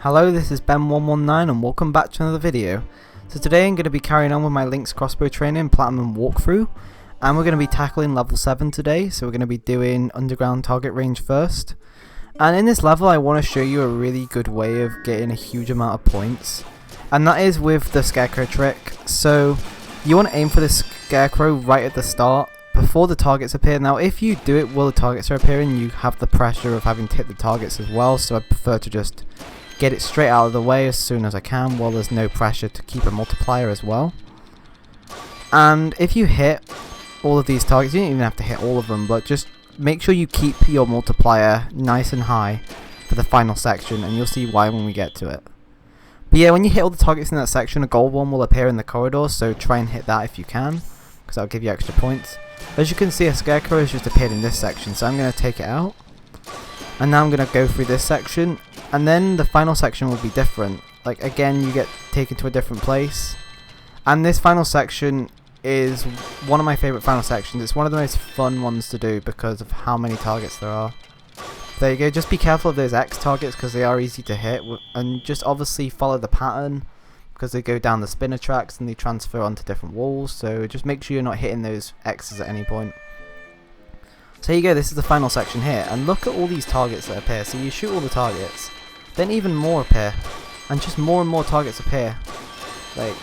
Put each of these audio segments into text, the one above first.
Hello, this is Ben119 and welcome back to another video. So today I'm going to be carrying on with my Link's Crossbow training Platinum walkthrough, and we're going to be tackling level 7 today. So we're going to be doing underground target range first. And in this level I want to show you a really good way of getting a huge amount of points, and that is with the scarecrow trick. So you want to aim for the scarecrow right at the start before the targets appear. Now if you do it while the targets are appearing, you have the pressure of having to hit the targets as well, so I prefer to just get it straight out of the way as soon as I can while there's no pressure to keep a multiplier as well. And if you hit all of these targets, you don't even have to hit all of them, but just make sure you keep your multiplier nice and high for the final section, and you'll see why when we get to it. But yeah, when you hit all the targets in that section, a gold one will appear in the corridor, so try and hit that if you can, because that'll give you extra points. As you can see, a scarecrow has just appeared in this section, so I'm going to take it out. And now I'm going to go through this section, and then the final section will be different. Like again, you get taken to a different place. And this final section is one of my favourite final sections. It's one of the most fun ones to do because of how many targets there are. There you go, just be careful of those X targets because they are easy to hit. And just obviously follow the pattern because they go down the spinner tracks and they transfer onto different walls. So just make sure you're not hitting those X's at any point. So here you go, this is the final section here, and look at all these targets that appear. So you shoot all the targets, then even more appear, and just more and more targets appear. Like,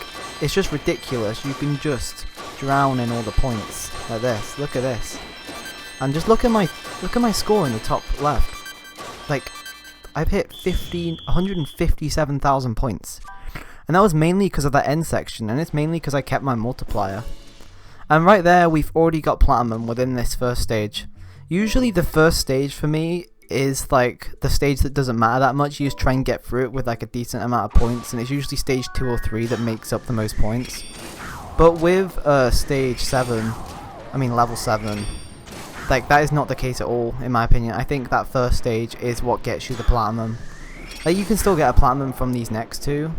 it's just ridiculous. You can just drown in all the points like this. Look at this, and just look at my score in the top left. Like, I've hit 157,000 points, and that was mainly because of that end section, and it's mainly because I kept my multiplier. And right there, we've already got platinum within this first stage. Usually the first stage for me is like the stage that doesn't matter that much. You just try and get through it with like a decent amount of points, and it's usually stage 2 or 3 that makes up the most points. But with stage 7, I mean level 7, like that is not the case at all in my opinion. I think that first stage is what gets you the platinum. Like you can still get a platinum from these next two.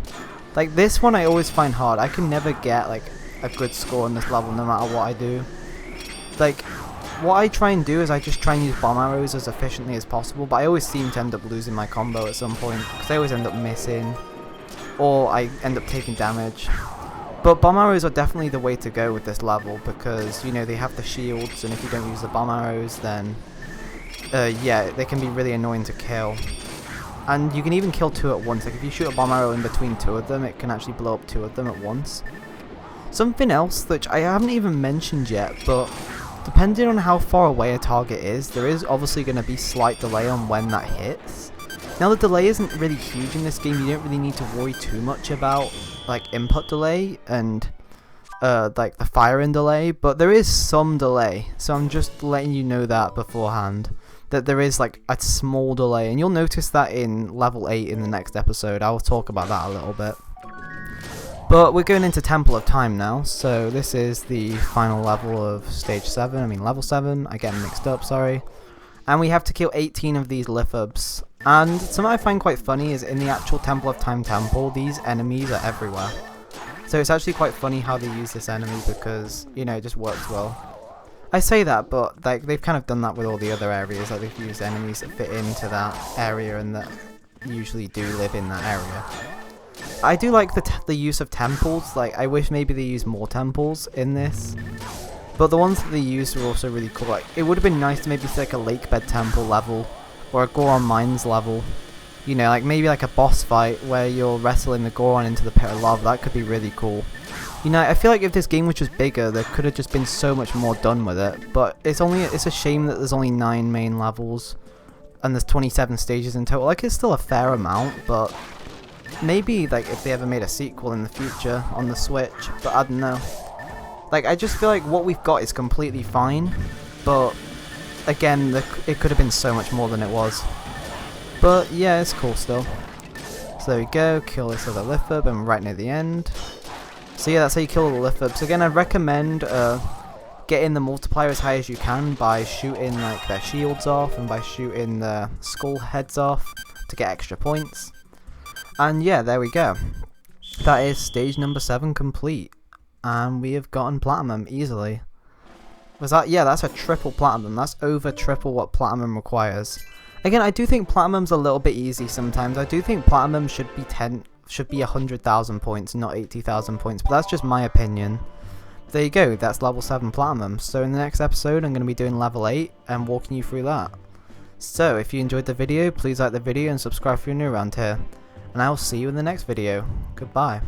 Like this one I always find hard. I can never get like a good score on this level no matter what I do. Like what I try and do is I just try and use bomb arrows as efficiently as possible, but I always seem to end up losing my combo at some point because I always end up missing or I end up taking damage. But bomb arrows are definitely the way to go with this level because, you know, they have the shields, and if you don't use the bomb arrows then yeah, they can be really annoying to kill. And you can even kill 2 at once. Like if you shoot a bomb arrow in between 2 of them, it can actually blow up 2 of them at once. Something else which I haven't even mentioned yet, but depending on how far away a target is, there is obviously going to be slight delay on when that hits. Now the delay isn't really huge in this game. You don't really need to worry too much about like input delay and like the firing delay, but there is some delay. So I'm just letting you know that beforehand, that there is like a small delay, and you'll notice that in level 8 in the next episode. I'll talk about that a little bit. But we're going into Temple of Time now, so this is the final level of stage 7, I mean level 7, I get mixed up, sorry. And we have to kill 18 of these lithubs. And something I find quite funny is in the actual Temple of Time temple, these enemies are everywhere. So it's actually quite funny how they use this enemy because, you know, it just works well. I say that, but like they've kind of done that with all the other areas, like they've used enemies that fit into that area and that usually do live in that area. I do like the use of temples. Like I wish maybe they used more temples in this, but the ones that they used were also really cool. Like it would have been nice to maybe see like a lakebed temple level or a Goron mines level, you know, like maybe like a boss fight where you're wrestling the Goron into the pit of lava. That could be really cool. You know, I feel like if this game was just bigger, there could have just been so much more done with it, but it's a shame that there's only 9 main levels and there's 27 stages in total. Like it's still a fair amount, but maybe like if they ever made a sequel in the future on the Switch, but I don't know. Like I just feel like what we've got is completely fine, but again it could have been so much more than it was. But yeah, it's cool still. So there we go, kill this other lithub, and right near the end. So yeah, that's how you kill all the lithubs. Again, I'd recommend getting the multiplier as high as you can by shooting like their shields off and by shooting the skull heads off to get extra points. And yeah, there we go. That is stage number 7 complete. And we have gotten platinum easily. Was that? Yeah, that's a triple platinum. That's over triple what platinum requires. Again, I do think Platinum's a little bit easy sometimes. I do think Platinum should be 100,000 points, not 80,000 points, but that's just my opinion. There you go, that's level 7 Platinum. So in the next episode, I'm going to be doing level 8 and walking you through that. So if you enjoyed the video, please like the video and subscribe if you're new around here. And I will see you in the next video. Goodbye.